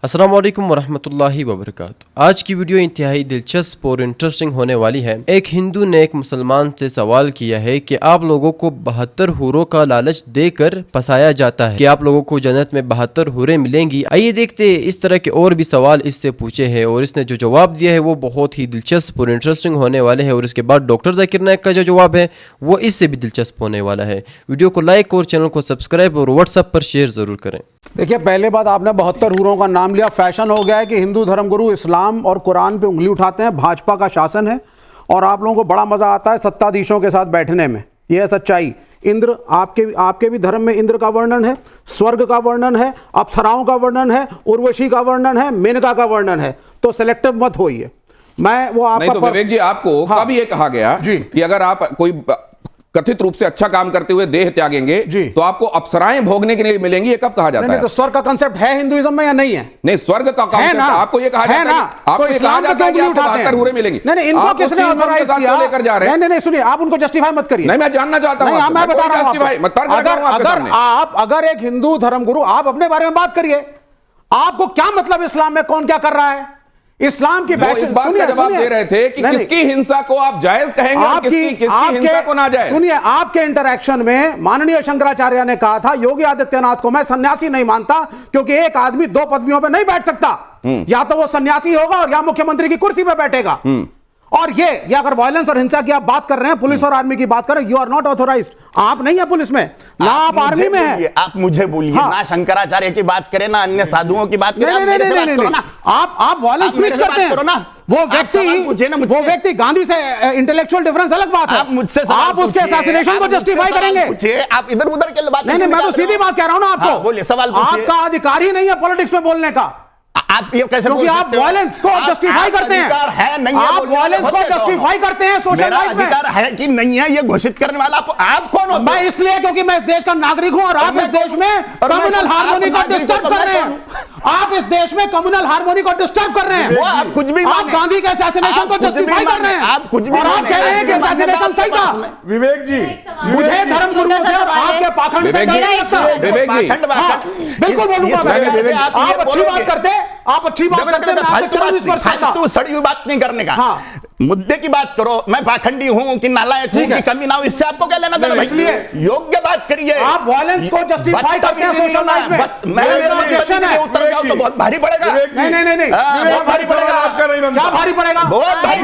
अस्सलाम वालेकुम वरहमतुल्लाहि वबरकातुहू। आज की वीडियो इंतहाई दिलचस्प और इंटरेस्टिंग होने वाली है। एक हिंदू ने एक मुसलमान से सवाल किया है कि आप लोगों को 72 हूरों का लालच देकर फंसाया जाता है कि आप लोगों को जन्नत में 72 हूरें मिलेंगी। आइए देखते हैं इस तरह के और भी सवाल इससे पूछे हैं और इसने जो जवाब दिया है वो बहुत ही दिलचस्प और इंटरेस्टिंग होने वाले हैं। और इसके बाद डॉक्टर जाकिर नाइक का जो जवाब है वो इससे भी दिलचस्प होने वाला है। वीडियो को लाइक और चैनल को सब्सक्राइब और व्हाट्सएप पर शेयर जरूर करें। देखिए, पहले बात, आपने 72 हूरों का नाम लिया। फैशन हो गया है कि हिंदू धर्मगुरु इस्लाम और कुरान पे उंगली उठाते हैं। भाजपा का शासन है और आप लोगों को बड़ा मजा आता है सत्ताधीशों के साथ बैठने में। यह है सच्चाई। इंद्र, आपके भी धर्म में इंद्र का वर्णन है, स्वर्ग का वर्णन है, अप्सराओं का वर्णन है, उर्वशी का वर्णन है, मेनका का वर्णन है। तो सिलेक्टिव मत होइए। मैं वो आपका नहीं तो विवेक जी, आपको कब ये कहा गया जी कि अगर आप कोई कथित रूप से अच्छा काम करते हुए देह त्यागेंगे तो आपको अप्सराएं भोगने के लिए मिलेंगी? ये कब कहा जाता है? तो स्वर्ग का कांसेप्ट है हिंदुइज्म में या नहीं है? नहीं, स्वर्ग का कांसेप्ट आपको ये कहा जाता है, आपको इस्लाम का क्यों उंगली उठाते हैं? 72 हूरें मिलेंगी। नहीं, इनको किसने ऑथराइज किया? लेकर जा रहे हैं। नहीं, सुनिए, आप उनको जस्टिफाई मत करिए। नहीं, मैं जानना चाहता हूं। मैं बता रहा हूं, अगर एक हिंदू धर्मगुरु, आप अपने बारे में बात करिए। आपको क्या मतलब इस्लाम में कौन क्या कर रहा है? इस्लाम की इस बात का जवाब दे रहे थे कि किसकी हिंसा को आप जायज कहेंगे और किसकी हिंसा को नाजायज। सुनिए, आपके इंटरैक्शन में माननीय शंकराचार्य ने कहा था योगी आदित्यनाथ को मैं सन्यासी नहीं मानता क्योंकि एक आदमी दो पदवियों पे नहीं बैठ सकता। या तो वो सन्यासी होगा और या मुख्यमंत्री की कुर्सी पे बैठेगा। और ये अगर वायलेंस और हिंसा की आप बात कर रहे हैं, पुलिस और आर्मी की बात कर रहे हैं, यू आर नॉट ऑथोराइज्ड। आप नहीं है पुलिस में, ना आप आर्मी में है। आप मुझे बोलिए, ना शंकराचार्य की बात करें, ना अन्य साधुओं की बात करें। नहीं, आप वायलेंस प्रीच करते हैं। वो व्यक्ति गांधी से इंटेलेक्चुअल डिफरेंस अलग बात है। आप मुझसे आप उसके असैसिनेशन को जस्टिफाई करेंगे। आप इधर उधर के बात नहीं, मैं तो सीधी बात कह रहा हूं ना आपको। बोलिए, सवाल पूछिए। आपका अधिकार ही नहीं है पॉलिटिक्स में बोलने का। आप ये कैसे क्योंकि आप वायलेंस को जस्टिफाई करते हैं। आप वायलेंस को जस्टिफाई करते हैं सोशल लाइफ में। अधिकार है कि नहीं है ये घोषित करने वाला आप कौन होते हैं? मैं इसलिए क्योंकि मैं इस देश का नागरिक हूं और आप इस देश में कम्युनल हार्मोनी को डिस्टर्ब कर रहे हैं। आप इस देश में कम्युनल हार्मोनी को डिस्टर्ब कर रहे हैं। आप कुछ भी, आप गांधी के असैसिनेशन को जस्टिफाई कर रहे हैं। आप कुछ भी, और आप कह रहे हैं कि असैसिनेशन सही था। विवेक जी, मुझे धर्मगुरुओं से और आपके पाखंड से डर नहीं लगता। विवेक जी, बिल्कुल बोलूंगा मैं। आप अच्छी बात करते, आप अच्छी बात करते, फालतू सड़ी हुई बात नहीं करने का। मुद्दे की बात करो। मैं पाखंडी हूं कि नालायक हूं कि कमी ना हो, इससे आपको क्या लेना देना? इसलिए योग्य बात करिए। आप वायलेंस को जस्टिफाई करते हैं सोशल लाइफ में। मेरा क्वेश्चन है, उत्तर जाओ तो बहुत भारी पड़ेगा। नहीं, बहुत भारी पड़ेगा। क्या भारी पड़ेगा? बहुत भारी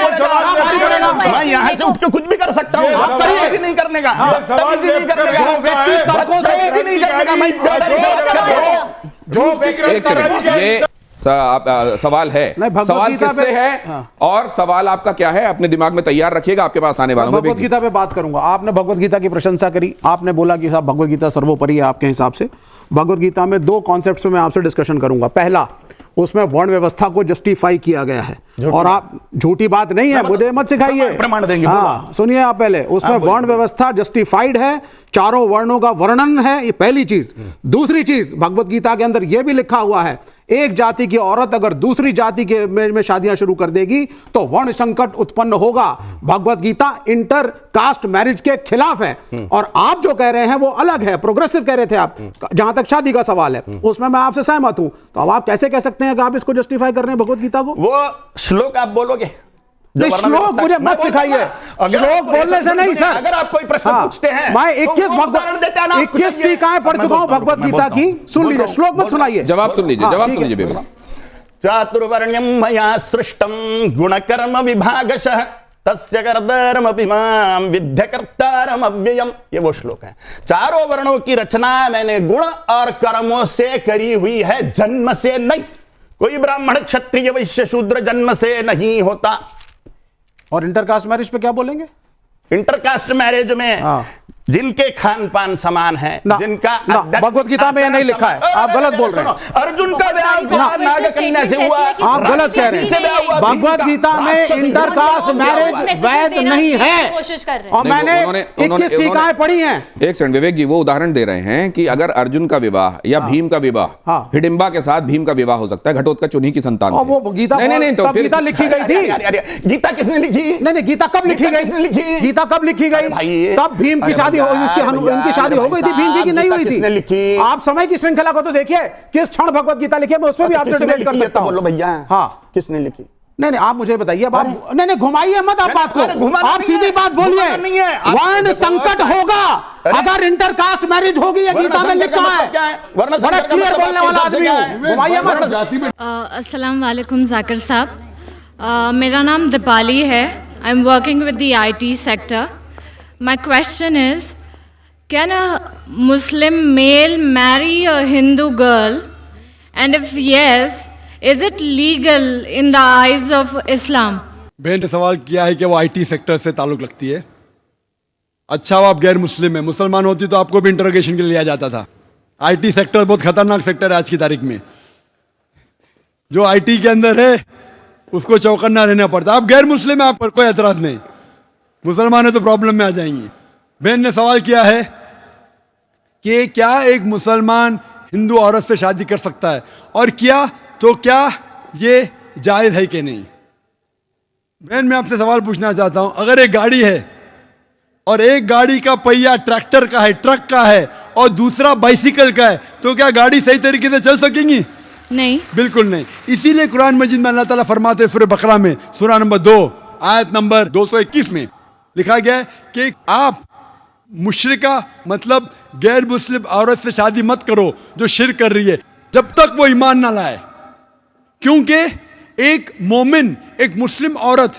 पड़ेगा। मैं यहां से उठ के कुछ भी कर सकता हूं। आप करिए नहीं करने का, नहीं करने का, व्यक्ति तर्कों से नहीं करने का। मैं जो ये सवाल है, सवाल किससे है और सवाल आपका क्या है? अपने दिमाग में तैयार रखिएगा, आपके पास आने वाला हूं। भगवत गीता पे बात करूंगा। आपने भगवत गीता की प्रशंसा करी, आपने बोला कि साहब भगवत गीता सर्वोपरि है आपके हिसाब से। भगवत गीता में दो कॉन्सेप्ट्स पे मैं आपसे डिस्कशन करूंगा। पहला, उसमें वर्ण व्यवस्था को जस्टिफाई किया गया है और आप, झूठी बात नहीं है, मुझे मत सिखाइए, प्रमाण देंगे। हाँ, सुनिए आप पहले, उसमें वर्ण व्यवस्था जस्टिफाइड है, चारों वर्णों का वर्णन है, ये पहली चीज। दूसरी चीज, भगवत गीता के अंदर यह भी लिखा हुआ है एक जाति की औरत अगर दूसरी जाति के में शादियां शुरू कर देगी तो वर्ण संकट उत्पन्न होगा। Bhagavad Gita inter caste marriage के खिलाफ है। और आप जो कह रहे हैं वो अलग है, प्रोग्रेसिव कह रहे थे आप, जहां तक शादी का सवाल है उसमें मैं आपसे सहमत हूं। तो अब आप कैसे कह सकते हैं कि आप इसको जस्टिफाई कर रहे हैं भगवत गीता को? वो श्लोक आप बोलोगे, श्लोक मुझे मत सिखाइए। श्लोक बोलने से नहीं सर। अगर आप कोई प्रश्न पूछते हैं, मैं 21 टीकाएं पढ़ चुका हूं भगवत गीता की। सुन लीजिए, श्लोक मत सुनाइए, जवाब सुन लीजिए, जवाब सुन लीजिए। चातुर्वर्ण्यं मया सृष्टं गुणकर्म विभागशः तस्य कर्तारमपि मां विद्य कर्तारम् अव्ययम्। ये वो श्लोक है। चारों वर्णों की रचना मैंने गुण और कर्मों से करी हुई है, जन्म से नहीं। कोई ब्राह्मण क्षत्रिय वैश्य शूद्र जन्म से नहीं होता। और इंटरकास्ट मैरिज पे क्या बोलेंगे? इंटरकास्ट मैरिज में जिनके खान पान समान है, जिनका भगवत गीता में नहीं लिखा है, आप गलत बोल रहे हैं। अर्जुन का ब्याह नाग कन्या से हुआ, आप गलत कह रहे हैं। भगवत गीता में इंटरकास्ट मैरिज वैध नहीं है और मैंने 21 टीकाएं पढ़ी हैं। एक सेकंड विवेक जी, वो उदाहरण दे रहे हैं कि अगर अर्जुन का विवाह या भीम का विवाह, हिडिंबा के साथ भीम का विवाह हो सकता है, घटोत्कच उन्हीं की संतान। वो गीता गीता लिखी गई थी। गीता किसने लिखी? नहीं, गीता कब लिखी गई? गीता कब लिखी गई? तब भीम की शादी शादी हो इनकी शादी हो गई थी भीम जी की नहीं हुई किसने थी? लिखी? आप समय की श्रृंखला को तो देखिए, किस क्षण भगवत गीता लिखी है, मैं उसमें भी आपसे डिबेट कर सकता हूं। बोलो भैया, हाँ, किसने लिखी? नहीं आप मुझे बताइए। नहीं घुमाइए मत आप बात को, आप सीधी बात बोलिए। वर्ण संकट होगा अगर इंटरकास्ट मैरिज होगी, ये गीता में लिखा है। बड़ा क्लियर बोलने वाला आदमी हूं, घुमाइए मत। अस्सलाम वालेकुम जाकिर साहब, मेरा नाम दीपाली है। I am working with the IT सेक्टर। My question is, can a Muslim male marry a Hindu girl, and if yes, is it legal in the eyes of Islam? बहन ने सवाल किया है कि वो IT सेक्टर से ताल्लुक रखती है। अच्छा, वो आप गैर मुस्लिम है, मुसलमान होती तो आपको भी इंटरोगेशन के लिए लिया जाता था। IT सेक्टर बहुत खतरनाक सेक्टर है आज की तारीख में। जो IT के अंदर है उसको चौकन्ना रहना पड़ता। आप गैर मुस्लिम है, आप पर कोई एतराज नहीं, मुसलमान है तो प्रॉब्लम में आ जाएंगी। बहन ने सवाल किया है कि क्या एक मुसलमान हिंदू औरत से शादी कर सकता है, और किया तो क्या ये जायज़ है कि नहीं। बहन, मैं आपसे सवाल पूछना चाहता हूं, अगर एक गाड़ी है और एक गाड़ी का पहिया ट्रैक्टर का है, ट्रक का है, और दूसरा बाइसिकल का है, तो क्या गाड़ी सही तरीके से चल सकेंगी? नहीं, बिल्कुल नहीं। इसीलिए कुरान मजीद में अल्लाह ताला फरमाते हैं, सूरह बकरा में सूरह नंबर 2 आयत नंबर 221 में लिखा गया है कि आप मुशरिका मतलब गैर मुस्लिम औरत से शादी मत करो जो शिर्क कर रही है, जब तक वो ईमान ना लाए। क्योंकि एक मोमिन, एक मुस्लिम औरत,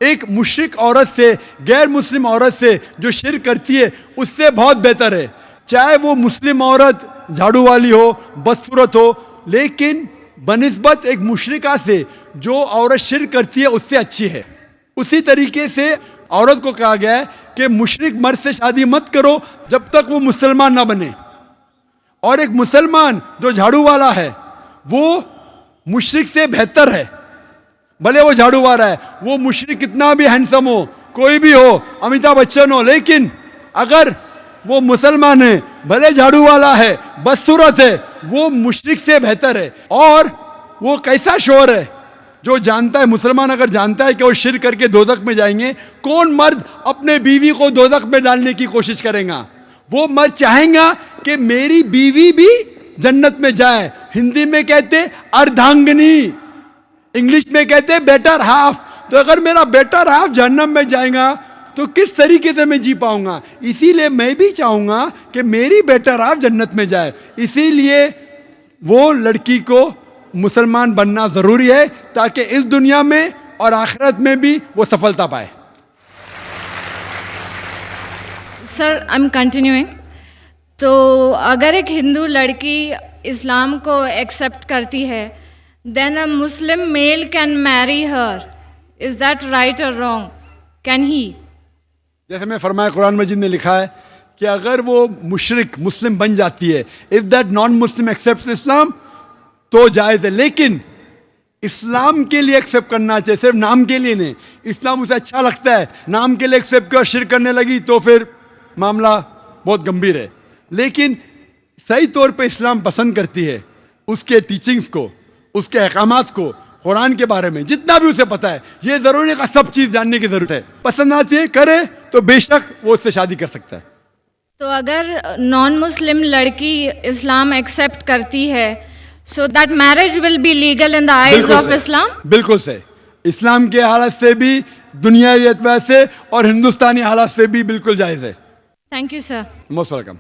एक मुशरिक औरत से, गैर मुस्लिम औरत से जो शिर्क करती है उससे बहुत बेहतर है। चाहे वो मुस्लिम औरत झाड़ू वाली हो, बदसूरत हो, लेकिन बनिस्बत एक मुशरिका से जो औरत शिर्क करती है उससे अच्छी है। उसी तरीके से औरत को कहा गया है कि मुशरिक मर्द से शादी मत करो जब तक वो मुसलमान ना बने। और एक मुसलमान जो झाड़ू वाला है वो मुशरिक से बेहतर है, भले वो झाड़ू वाला है, वो मुशरिक कितना भी हैंडसम हो, कोई भी हो, अमिताभ बच्चन हो, लेकिन अगर वो मुसलमान है, भले झाड़ू वाला है, बदसूरत है, वो मुशरिक से बेहतर है। और वो कैसा शोर है जो जानता है, मुसलमान अगर जानता है कि वो शिर्क करके दोज़ख में जाएंगे, कौन मर्द अपने बीवी को दोज़ख में डालने की कोशिश करेगा? वो मर्द चाहेगा कि मेरी बीवी भी जन्नत में जाए। हिंदी में कहते अर्धांगिनी, इंग्लिश में कहते बेटर हाफ। तो अगर मेरा बेटर हाफ जहन्नम में जाएगा तो किस तरीके से मैं जी पाऊंगा? इसीलिए मैं भी चाहूंगा कि मेरी बेटर हाफ जन्नत में जाए। इसीलिए वो लड़की को मुसलमान बनना जरूरी है ताकि इस दुनिया में और आखिरत में भी वो सफलता पाए। Sir, I am continuing. तो अगर एक हिंदू लड़की इस्लाम को एक्सेप्ट करती है, then a Muslim male can marry her, is that right और रॉन्ग? Can he? जैसे मैं फरमाया, कुरान मजीद में लिखा है कि अगर वो मुशरिक मुस्लिम बन जाती है, if that non Muslim accepts Islam, तो जायज़ है। लेकिन इस्लाम के लिए एक्सेप्ट करना चाहिए, सिर्फ नाम के लिए नहीं। इस्लाम उसे अच्छा लगता है, नाम के लिए एक्सेप्ट कर शिर्क करने लगी तो फिर मामला बहुत गंभीर है। लेकिन सही तौर पे इस्लाम पसंद करती है उसके टीचिंग्स को, उसके अहकामात को, कुरान के बारे में जितना भी उसे पता है। ये जरूरी है कि सब चीज़ जानने की जरूरत है। पसंद आती है, करे तो बेशक वो उससे शादी कर सकता है। तो अगर नॉन मुस्लिम लड़की इस्लाम एक्सेप्ट करती है, so that marriage will be legal in the eyes of Islam? बिल्कुल सही। इस्लाम के हालत से भी, दुनियावी एतबार से और हिंदुस्तानी हालत से भी बिल्कुल जायज़ है। Thank you sir. Most welcome.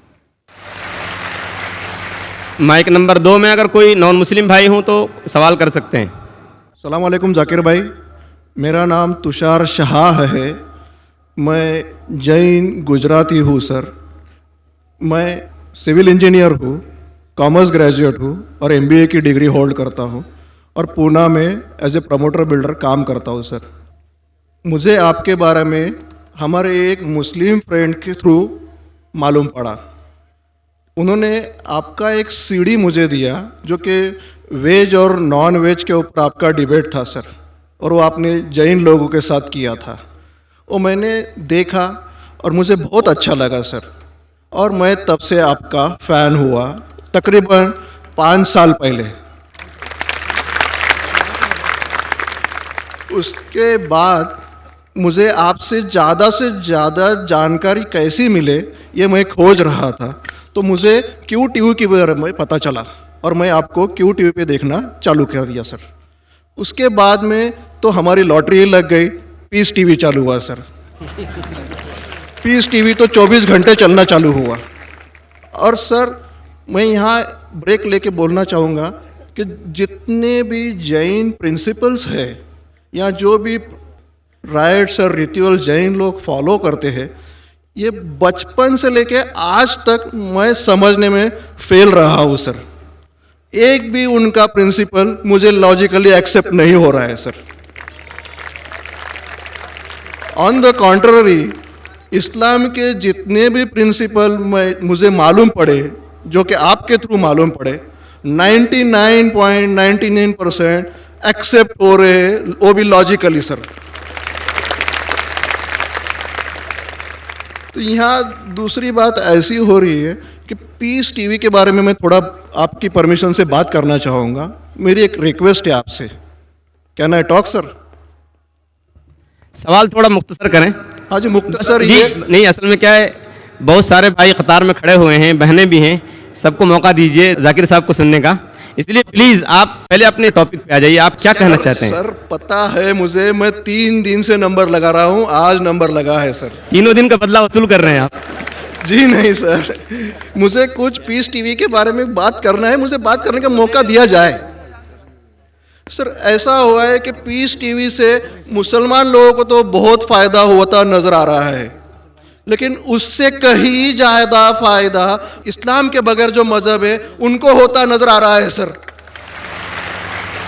Mike number 2 में अगर कोई नॉन मुस्लिम भाई हो तो सवाल कर सकते हैं। सलाम वालेकुम जाकिर भाई, मेरा नाम तुषार शाह है। मैं जैन गुजराती हूँ सर। मैं सिविल इंजीनियर हूँ, कॉमर्स ग्रेजुएट हूँ और MBA की डिग्री होल्ड करता हूँ और पूना में एज ए प्रमोटर बिल्डर काम करता हूँ सर। मुझे आपके बारे में हमारे एक मुस्लिम फ्रेंड के थ्रू मालूम पड़ा। उन्होंने आपका एक CD मुझे दिया जो कि वेज और नॉन वेज के ऊपर आपका डिबेट था सर, और वो आपने जैन लोगों के साथ किया था। वो मैंने देखा और मुझे बहुत अच्छा लगा सर, और मैं तब से आपका फ़ैन हुआ तकरीबन 5 साल पहले। उसके बाद मुझे आपसे ज़्यादा जानकारी कैसी मिले ये मैं खोज रहा था, तो मुझे क्यू टीवी के बारे में पता चला और मैं आपको क्यू टीवी पे देखना चालू कर दिया सर। उसके बाद में तो हमारी लॉटरी लग गई, पीस टीवी चालू हुआ सर। पीस टीवी तो 24 घंटे चलना चालू हुआ। और सर मैं यहाँ ब्रेक लेके बोलना चाहूँगा कि जितने भी जैन प्रिंसिपल्स है या जो भी राइट्स और रिचुअल जैन लोग फॉलो करते हैं, ये बचपन से लेके आज तक मैं समझने में फेल रहा हूँ सर। एक भी उनका प्रिंसिपल मुझे लॉजिकली एक्सेप्ट नहीं हो रहा है सर। ऑन द कॉन्ट्ररी, इस्लाम के जितने भी प्रिंसिपल मुझे मालूम पड़े, जो कि आपके थ्रू मालूम पड़े, 99.99% एक्सेप्ट हो रहे, वो भी लॉजिकली सर। तो यहाँ दूसरी बात ऐसी हो रही है कि पीस टीवी के बारे में मैं थोड़ा आपकी परमिशन से बात करना चाहूँगा। मेरी एक रिक्वेस्ट है आपसे, कैन आई टॉक सर? सवाल थोड़ा मुख्तसर करें। हाँ जी, मुख्तसर जी, ये नहीं, असल में क्या है, बहुत सारे भाई कतार में खड़े हुए हैं, बहनें भी हैं, सबको मौका दीजिए जाकिर साहब को सुनने का। इसलिए प्लीज आप पहले अपने टॉपिक पे आ जाइए, आप क्या कहना चाहते हैं? सर पता है मुझे, मैं 3 दिन से नंबर लगा रहा हूँ, आज नंबर लगा है सर। 3 दिन का बदला वसूल कर रहे हैं आप? जी नहीं सर, मुझे कुछ पीस टीवी के बारे में बात करना है, मुझे बात करने का मौका दिया जाए। सर ऐसा हुआ है कि पीस टीवी से मुसलमान लोगों को तो बहुत फ़ायदा होता नज़र आ रहा है, लेकिन उससे कहीं ज़्यादा फ़ायदा इस्लाम के बगैर जो मज़हब है उनको होता नज़र आ रहा है सर।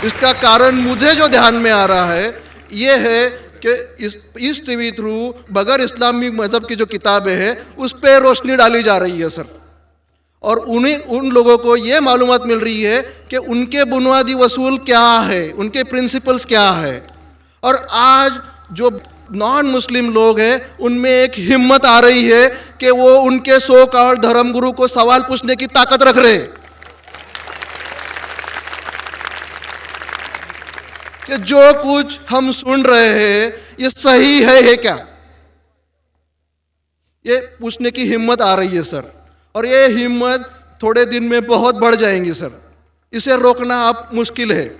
इसका कारण मुझे जो ध्यान में आ रहा है ये है कि इस टीवी थ्रू बगैर इस्लामी मज़हब की जो किताबें हैं उस पर रोशनी डाली जा रही है सर। और उन लोगों को ये मालूमात मिल रही है कि उनके बुनियादी वसूल क्या है, उनके प्रिंसिपल्स क्या है। और आज जो नॉन मुस्लिम लोग हैं उनमें एक हिम्मत आ रही है कि वो उनके सो कॉल्ड धर्मगुरु को सवाल पूछने की ताकत रख रहे हैं कि जो कुछ हम सुन रहे हैं ये सही है क्या, ये पूछने की हिम्मत आ रही है सर। और ये हिम्मत थोड़े दिन में बहुत बढ़ जाएंगी सर, इसे रोकना अब मुश्किल है।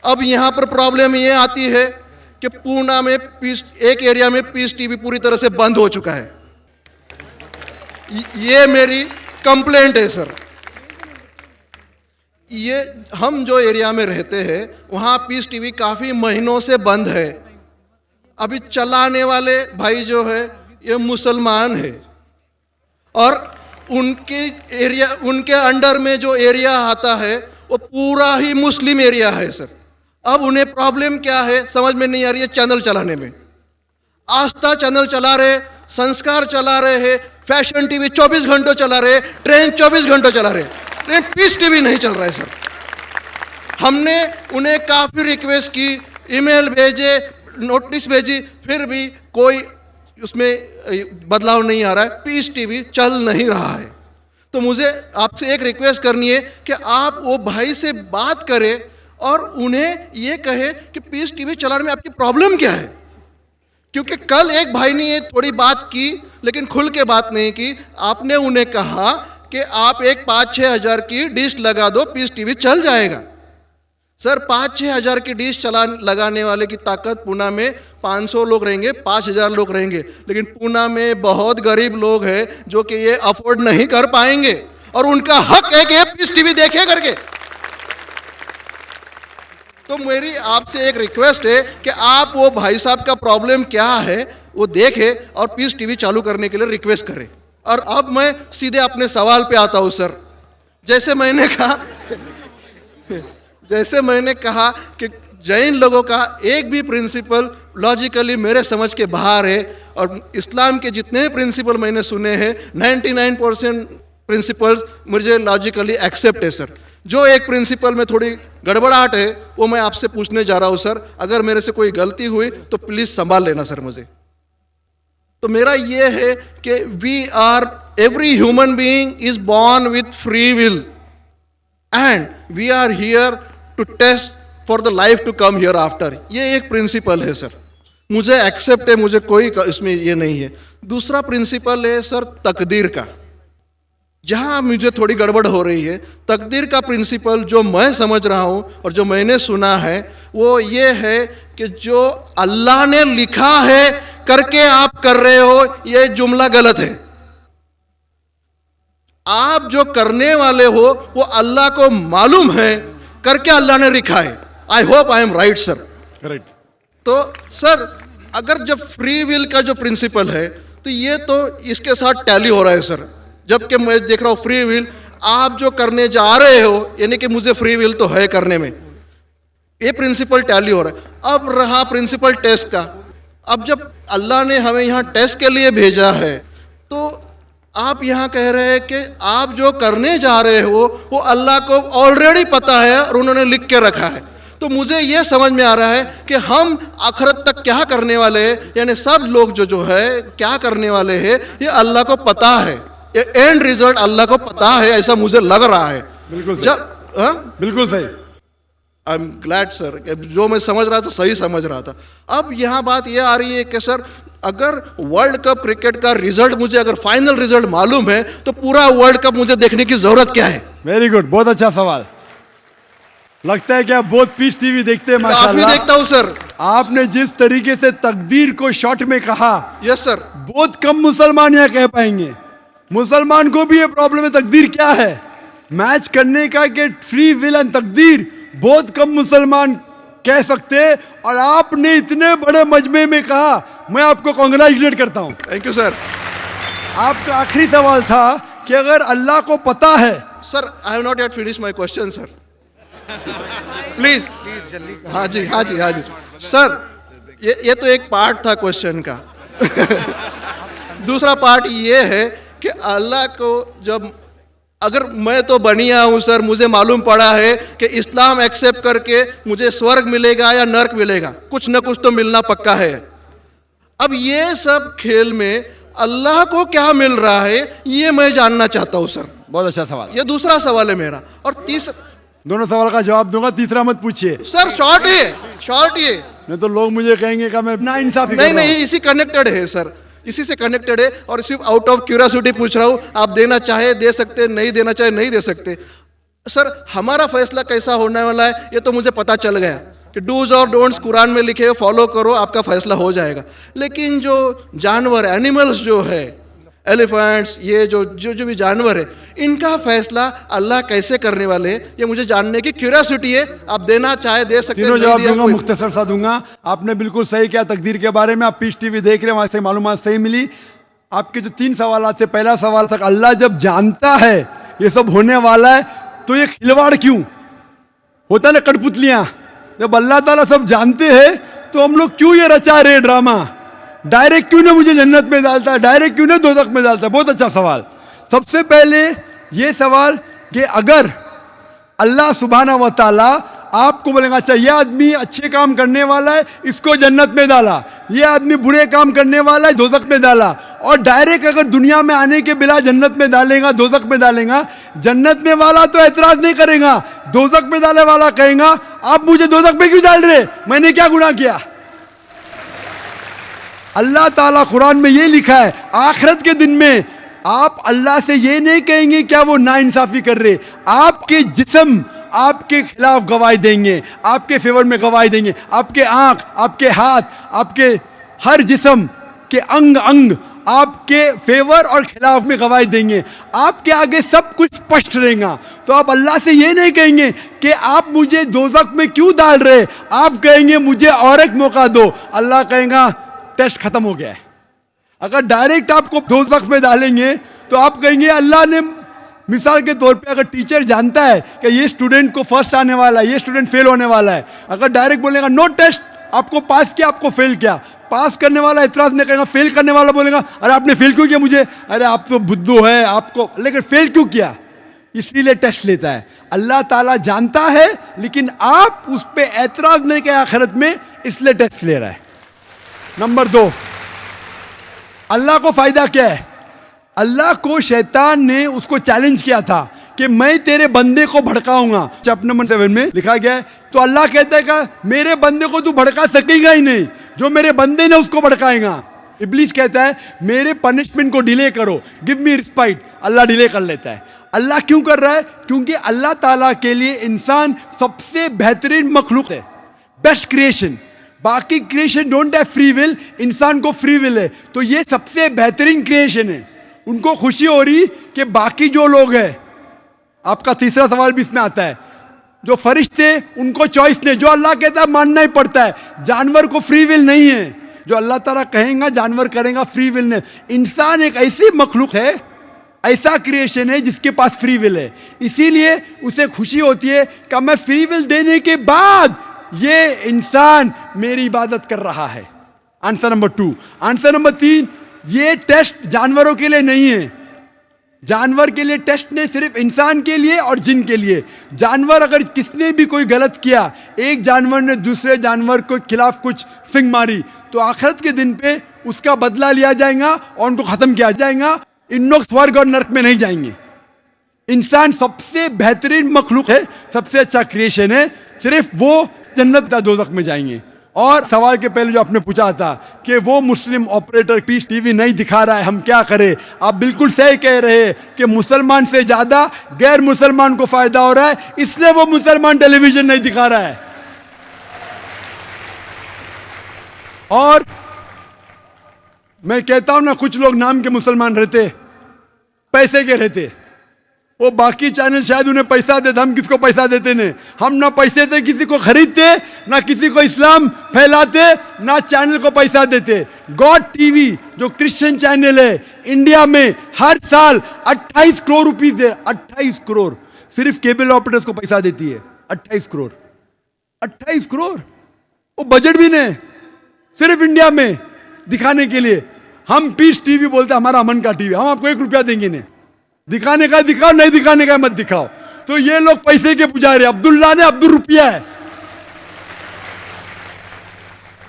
अब यहाँ पर प्रॉब्लम ये आती है कि पूना में एक एरिया में पीस टीवी पूरी तरह से बंद हो चुका है। ये मेरी कंप्लेंट है सर। ये हम जो एरिया में रहते हैं वहाँ पीस टीवी काफ़ी महीनों से बंद है। अभी चलाने वाले भाई जो है ये मुसलमान है और उनके अंडर में जो एरिया आता है वो पूरा ही मुस्लिम एरिया है सर। अब उन्हें प्रॉब्लम क्या है समझ में नहीं आ रही है। चैनल चलाने में आस्था चैनल चला रहे, संस्कार चला रहे हैं, फैशन टीवी 24 घंटों चला रहे, ट्रेन 24 घंटों चला रहे, लेकिन पीस टीवी नहीं चल रहा है सर। हमने उन्हें काफ़ी रिक्वेस्ट की, ईमेल भेजे, नोटिस भेजी, फिर भी कोई उसमें बदलाव नहीं आ रहा है, पीस टीवी चल नहीं रहा है। तो मुझे आपसे एक रिक्वेस्ट करनी है कि आप वो भाई से बात करें और उन्हें ये कहे कि पीस टीवी चलाने में आपकी प्रॉब्लम क्या है। क्योंकि कल एक भाई ने ये थोड़ी बात की लेकिन खुल के बात नहीं की। आपने उन्हें कहा कि आप एक 5-6 हज़ार की डिश लगा दो, पीस टीवी चल जाएगा। सर 5-6 हज़ार की डिश लगाने वाले की ताकत पूना में 500 लोग रहेंगे, 5,000 लोग रहेंगे, लेकिन पूना में बहुत गरीब लोग हैं जो कि ये अफोर्ड नहीं कर पाएंगे और उनका हक है कि पीस टीवी देखे करके। तो मेरी आपसे एक रिक्वेस्ट है कि आप वो भाई साहब का प्रॉब्लम क्या है वो देखें और पीस टीवी चालू करने के लिए रिक्वेस्ट करें। और अब मैं सीधे अपने सवाल पे आता हूँ सर। जैसे मैंने कहा कि जैन लोगों का एक भी प्रिंसिपल लॉजिकली मेरे समझ के बाहर है और इस्लाम के जितने भी प्रिंसिपल मैंने सुने हैं 99% प्रिंसिपल्स मुझे लॉजिकली एक्सेप्ट है सर। जो एक प्रिंसिपल में थोड़ी गड़बड़ाहट है वो मैं आपसे पूछने जा रहा हूँ सर। अगर मेरे से कोई गलती हुई तो प्लीज़ संभाल लेना सर मुझे। तो मेरा ये है कि every human being is born with free will and we are here to test for the life to come hereafter. ये एक प्रिंसिपल है सर। मुझे एक्सेप्ट है, मुझे कोई इसमें ये नहीं है। दूसरा प्रिंसिपल है सर तकदीर का, जहां मुझे थोड़ी गड़बड़ हो रही है। तकदीर का प्रिंसिपल जो मैं समझ रहा हूं और जो मैंने सुना है वो ये है कि जो अल्लाह ने लिखा है करके आप कर रहे हो, ये जुमला गलत है। आप जो करने वाले हो वो अल्लाह को मालूम है करके अल्लाह ने लिखा है। I hope I am right sir. Correct. तो सर अगर जब फ्री विल का जो प्रिंसिपल है तो ये तो इसके साथ टैली हो रहा है सर। जबकि मैं देख रहा हूँ फ्री विल आप जो करने जा रहे हो, यानी कि मुझे फ्री विल तो है करने में, ये प्रिंसिपल टैली हो रहा है। अब रहा प्रिंसिपल टेस्ट का। अब जब अल्लाह ने हमें यहाँ टेस्ट के लिए भेजा है तो आप यहाँ कह रहे हैं कि आप जो करने जा रहे हो वो अल्लाह को ऑलरेडी पता है और उन्होंने लिख के रखा है। तो मुझे ये समझ में आ रहा है कि हम आखिरत तक क्या करने वाले हैं, यानी सब लोग जो है क्या करने वाले हैं ये अल्लाह को पता है, ये एंड रिजल्ट अल्लाह को पता है, ऐसा मुझे लग रहा है। बिल्कुल सही। जब बिल्कुल सही। आई एम ग्लैड सर, जो मैं समझ रहा था सही समझ रहा था। अब यहाँ बात ये आ रही है कि सर अगर वर्ल्ड कप क्रिकेट का रिजल्ट मुझे अगर फाइनल रिजल्ट मालूम है तो पूरा वर्ल्ड कप मुझे देखने की जरूरत क्या है? वेरी गुड, बहुत अच्छा सवाल। लगता है कि आप बहुत पीस टीवी देखते हैं माशाल्लाह। काफी देखता हूँ सर। आपने जिस तरीके से तकदीर को शॉर्ट में कहा, यस सर, बहुत कम मुसलमान यहाँ कह पाएंगे। मुसलमान को भी ये प्रॉब्लम है तकदीर क्या है, मैच करने का कि फ्री विल एंड तकदीर बहुत कम मुसलमान कह सकते हैं। और आपने इतने बड़े मजमे में कहा, मैं आपको कांग्रेचुलेट करता हूं। Thank you sir. आपका आखिरी सवाल था कि अगर अल्लाह को पता है। Sir I have not yet finish my question sir, please जल्दी। हाँ जी हाँ जी हाँ जी सर, ये तो एक पार्ट था क्वेश्चन का। दूसरा पार्ट ये है कि अल्लाह को जब अगर मैं तो बनिया हूं सर, मुझे मालूम पड़ा है कि इस्लाम एक्सेप्ट करके मुझे स्वर्ग मिलेगा या नर्क मिलेगा, कुछ न कुछ तो मिलना पक्का है। अब ये सब खेल में अल्लाह को क्या मिल रहा है ये मैं जानना चाहता हूं सर। बहुत अच्छा सवाल। ये दूसरा सवाल है मेरा। और तीसरा, दोनों सवाल का जवाब दूंगा, तीसरा मत पूछिए सर शॉर्ट है, शॉर्ट ये, नहीं तो लोग मुझे कहेंगे कि मैं ना इंसाफी नहीं नहीं इसी कनेक्टेड है सर, इसी से कनेक्टेड है। और सिर्फ आउट ऑफ क्यूरियोसिटी पूछ रहा हूं, आप देना चाहे दे सकते, नहीं देना चाहे नहीं दे सकते। सर हमारा फैसला कैसा होने वाला है ये तो मुझे पता चल गया कि डूज और डोंट्स कुरान में लिखे, फॉलो करो आपका फैसला हो जाएगा। लेकिन जो जानवर एनिमल्स जो है, एलिफेंट्स, ये जो भी जानवर है, इनका फैसला अल्लाह कैसे करने वाले हैं ये मुझे जानने की क्यूरियोसिटी है। आप देना चाहे दे सकते हैं। तीनों जवाब दूंगा, मुख्तसर सा दूंगा। आपने बिल्कुल सही किया तकदीर के बारे में। आप पीस टीवी देख रहे हैं, वहां से मालूमात सही मिली। आपके जो 3 सवाल थे, पहला सवाल था अल्लाह जब जानता है ये सब होने वाला है तो ये खिलवाड़ क्यों होता है ना, कठपुतलियां। जब अल्लाह ताला सब जानते हैं तो हम लोग क्यों ये रचा रहे ड्रामा, डायरेक्ट क्यों ना मुझे जन्नत में डालता है, डायरेक्ट क्यों ना दोज़ख में डालता है। बहुत अच्छा सवाल। सबसे पहले ये सवाल कि अगर अल्लाह सुब्हाना व तआला आपको बोलेगा अच्छा ये आदमी अच्छे काम करने वाला है इसको जन्नत में डाला, ये आदमी बुरे काम करने वाला है दोज़ख में डाला, और डायरेक्ट अगर दुनिया में आने के बिना जन्नत में डालेगा, दोज़ख में डालेगा, जन्नत में वाला तो एतराज नहीं करेगा, दोज़ख में डाले वाला कहेगा आप मुझे दोज़ख में क्यों डाल रहे, मैंने क्या गुनाह किया। अल्लाह ताला कुरान में ये लिखा है आखिरत के दिन में आप अल्लाह से ये नहीं कहेंगे क्या वो नाइंसाफी कर रहे, आपके जिस्म आपके खिलाफ गवाही देंगे, आपके फेवर में गवाही देंगे, आपके आंख, आपके हाथ, आपके हर जिस्म के अंग अंग आपके फेवर और खिलाफ में गवाही देंगे। आपके आगे सब कुछ स्पष्ट रहेगा। तो आप अल्लाह से ये नहीं कहेंगे कि आप मुझे दोज़ख में क्यों डाल रहे, आप कहेंगे मुझे और एक मौका दो। अल्लाह कहेगा टेस्ट खत्म हो गया है। अगर डायरेक्ट आपको दोज़ख में डालेंगे तो आप कहेंगे अल्लाह ने, मिसाल के तौर पे अगर टीचर जानता है कि ये स्टूडेंट को फर्स्ट आने वाला है, ये स्टूडेंट फेल होने वाला है, अगर डायरेक्ट बोलेगा नो टेस्ट, आपको पास किया आपको फेल किया, पास करने वाला एतराज नहीं करेगा, फेल करने वाला बोलेगा अरे आपने फेल क्यों किया मुझे, अरे आप तो बुद्धू है आपको, लेकिन फेल क्यों किया, इसलिए टेस्ट लेता है। अल्लाह ताला जानता है लेकिन आप उस पर एतराज नहीं किया आखिरत में, इसलिए टेस्ट ले रहा है। नंबर 2, अल्लाह को फायदा क्या है। अल्लाह को शैतान ने उसको चैलेंज किया था कि मैं तेरे बंदे को भड़काऊंगा, चैप्टर नंबर 7 में लिखा गया है। तो अल्लाह कहता है कि मेरे बंदे को तू भड़का सकेगा ही नहीं, जो मेरे बंदे ने उसको भड़काएगा। इब्लीस कहता है मेरे पनिशमेंट को डिले करो, गिव मी रिस्पाइट, अल्लाह डिले कर लेता है। अल्लाह क्यों कर रहा है? क्योंकि अल्लाह ताला के लिए इंसान सबसे बेहतरीन मखलूक है, बेस्ट क्रिएशन। बाकी creation don't have free will, इंसान को फ्री विल है, तो ये सबसे बेहतरीन क्रिएशन है। उनको खुशी हो रही कि बाकी जो लोग हैं, आपका तीसरा सवाल भी इसमें आता है, जो फरिश्ते उनको चॉइस नहीं, जो अल्लाह कहता है मानना ही पड़ता है। जानवर को फ्री विल नहीं है, जो अल्लाह ताला कहेगा जानवर करेगा, फ्री विल नहीं। इंसान एक ऐसी मखलूक है, ऐसा क्रिएशन है जिसके पास फ्री विल है, इसीलिए उसे खुशी होती है कि मैं फ्री विल देने के बाद ये इंसान मेरी इबादत कर रहा है। Answer number 2। आंसर नंबर 3, ये टेस्ट जानवरों के लिए नहीं है। जानवर के लिए टेस्ट नहीं, सिर्फ इंसान के लिए और जिन के लिए। जानवर अगर किसने भी कोई गलत किया, एक जानवर ने दूसरे जानवर के खिलाफ कुछ सिंग मारी, तो आखिरत के दिन पे उसका बदला लिया जाएगा और उनको खत्म किया जाएगा। इन लोग स्वर्ग और नरक में नहीं जाएंगे। इंसान सबसे बेहतरीन मखलूक है, सबसे अच्छा क्रिएशन है, सिर्फ वो जन्नत या दोज़ख में जाएंगे। और सवाल के पहले जो आपने पूछा था कि वो मुस्लिम ऑपरेटर पीस टीवी नहीं दिखा रहा है, हम क्या करें? आप बिल्कुल सही कह रहे हैं कि मुसलमान से ज्यादा गैर मुसलमान को फायदा हो रहा है, इसलिए वो मुसलमान टेलीविजन नहीं दिखा रहा है। और मैं कहता हूं ना, कुछ लोग नाम के मुसलमान रहते, पैसे के रहते, वो बाकी चैनल शायद उन्हें पैसा देते, हम किसको पैसा देते नहीं। हम ना पैसे से किसी को खरीदते, ना किसी को इस्लाम फैलाते, ना चैनल को पैसा देते। गॉड टीवी जो क्रिश्चियन चैनल है, इंडिया में हर साल 28 करोड़ रुपीस है, 28 करोड़ सिर्फ केबल ऑपरेटर्स को पैसा देती है। 28 करोड़, 28 करोड़, वो बजट भी नहीं, सिर्फ इंडिया में दिखाने के लिए। हम पीस टीवी बोलते हमारा अमन का टीवी, हम आपको 1 रुपया देंगे नहीं, दिखाने का दिखाओ, नहीं दिखाने का मत दिखाओ। तो ये लोग पैसे के पुजारी, अब्दुल्ला ने अब्दुल रुपया है,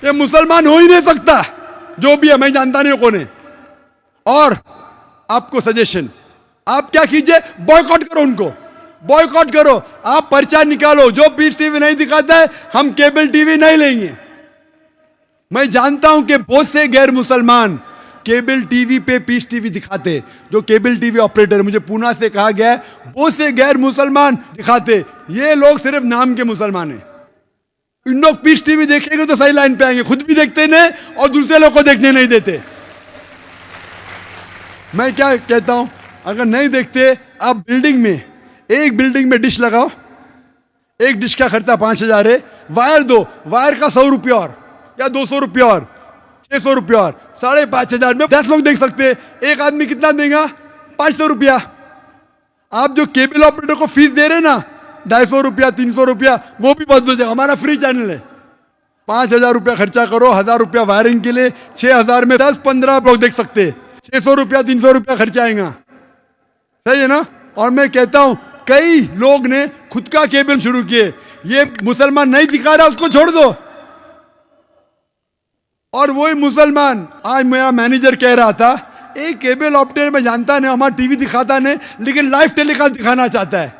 ये मुसलमान हो ही नहीं सकता, जो भी है, मैं जानता नहीं कौन है। और आपको सजेशन, आप क्या कीजिए, बॉयकॉट करो उनको, बॉयकॉट करो। आप पर्चा निकालो, जो पीस टीवी नहीं दिखाता है हम केबल टीवी नहीं लेंगे। मैं जानता हूं कि बहुत से गैर मुसलमान केबल टीवी पे पीस टीवी दिखाते, जो केबल टीवी ऑपरेटर, मुझे पूना से कहा गया है, बहुत से गैर मुसलमान दिखाते। ये लोग सिर्फ नाम के मुसलमान हैं। इन लोग पीस टीवी देखेंगे तो सही लाइन पे आएंगे, खुद भी देखते नहीं और दूसरे लोग को देखने नहीं देते। मैं क्या कहता हूं, अगर नहीं देखते, आप बिल्डिंग में, एक बिल्डिंग में डिश लगाओ, एक डिश का खर्चा 5000 है, वायर दो, वायर का 100 रुपया और या 200 रुपया और 600 रुपया और 5,500 में 10 लोग देख सकते हैं। एक आदमी कितना देगा? 500 रुपया। आप जो केबल ऑपरेटर को फीस दे रहे ना, 250 रुपया, 300 रुपया, वो भी बंद हो जाएगा। हमारा फ्री चैनल है, 5,000 रुपया खर्चा करो, 1,000 रुपया वायरिंग के लिए, 6,000 में 10-15 लोग देख सकते हैं, 600 रुपया 300 रुपया खर्चा आएगा, सही है ना? और मैं कहता हूं कई लोग ने खुद का केबल शुरू किए, ये मुसलमान नहीं दिखा रहा, उसको छोड़ दो। और वही मुसलमान, आज मेरा मैनेजर कह रहा था, एक केबल ऑपरेटर में जानता नहीं, हमारा टीवी दिखाता नहीं, लेकिन लाइव टेलीकास्ट दिखाना चाहता है।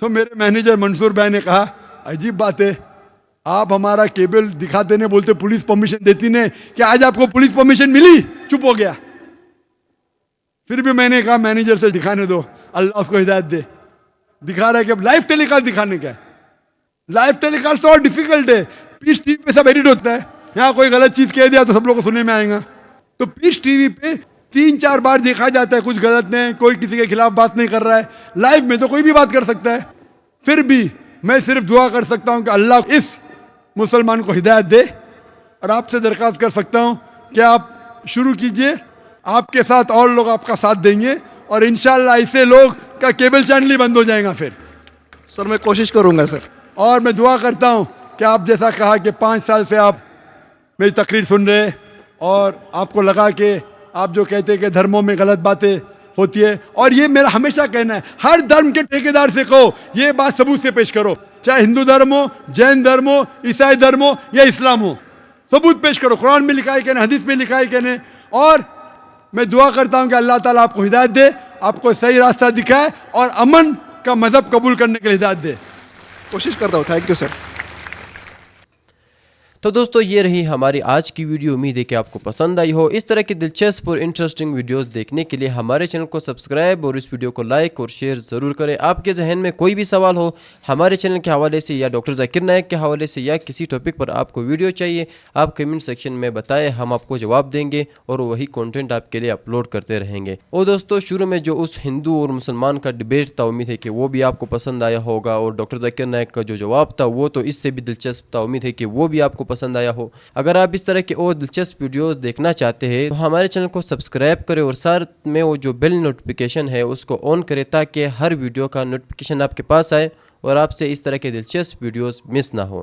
तो मेरे मैनेजर मंसूर भाई ने कहा, अजीब बात है, आप हमारा केबल दिखाते नहीं, बोलते पुलिस परमिशन देती नहीं, कि आज आपको पुलिस परमिशन मिली? चुप हो गया। फिर भी मैंने कहा मैनेजर से दिखाने दो, अल्लाह उसको हिदायत दे। दिखा रहा है कि अब लाइव टेलीकास्ट दिखाने का। लाइव टेलीकास्ट तो और डिफिकल्ट है, पीस टीवी पे सब एडिट होता है, यहाँ कोई गलत चीज कह दिया तो सब लोग को सुनने में आएगा। तो पीस टीवी पे 3-4 बार देखा जाता है, कुछ गलत नहीं, कोई किसी के खिलाफ बात नहीं कर रहा है। लाइव में तो कोई भी बात कर सकता है। फिर भी मैं सिर्फ दुआ कर सकता हूं कि अल्लाह इस मुसलमान को हिदायत दे, और आपसे दरख्वास्त कर सकता हूं कि आप शुरू कीजिए, आपके साथ और लोग आपका साथ देंगे, और इंशाल्लाह ऐसे लोग का केबल चैनल ही बंद हो जाएगा। फिर सर मैं कोशिश करूंगा सर। और मैं दुआ करता हूं कि आप जैसा कहा कि 5 साल से आप मेरी तकरीर सुन रहे, और आपको लगा कि आप जो कहते हैं कि धर्मों में गलत बातें होती है, और ये मेरा हमेशा कहना है, हर धर्म के ठेकेदार से कहो, ये बात सबूत से पेश करो, चाहे हिंदू धर्म हो, जैन धर्म हो, ईसाई धर्म हो या इस्लाम हो, सबूत पेश करो। कुरान में लिखा है कहने, हदीस में लिखा है कहने। और मैं दुआ करता हूं कि अल्लाह ताला आपको हिदायत दे, आपको सही रास्ता दिखाए, और अमन का मजहब कबूल करने के लिए हिदायत दे। कोशिश करता हूँ। Thank you sir. तो दोस्तों ये रही हमारी आज की वीडियो। उम्मीद है कि आपको पसंद आई हो। इस तरह की दिलचस्प और इंटरेस्टिंग वीडियोस देखने के लिए हमारे चैनल को सब्सक्राइब और इस वीडियो को लाइक और शेयर ज़रूर करें। आपके जहन में कोई भी सवाल हो हमारे चैनल के हवाले से या डॉक्टर जाकिर नायक के हवाले से या किसी टॉपिक पर आपको वीडियो चाहिए, आप कमेंट सेक्शन में बताएं, हम आपको जवाब देंगे और वही कंटेंट आपके लिए अपलोड करते रहेंगे। और दोस्तों शुरू में जो उस हिंदू और मुसलमान का डिबेट था, उम्मीद है कि वो भी आपको पसंद आया होगा और डॉक्टर जाकिर नायक का जो जवाब था वो तो इससे भी दिलचस्प था। उम्मीद है कि वो भी आपको पसंद आया हो। अगर आप इस तरह के और दिलचस्प वीडियोस देखना चाहते हैं तो हमारे चैनल को सब्सक्राइब करें और साथ में वो जो बेल नोटिफिकेशन है उसको ऑन करें ताकि हर वीडियो का नोटिफिकेशन आपके पास आए और आपसे इस तरह के दिलचस्प वीडियोस मिस ना हो।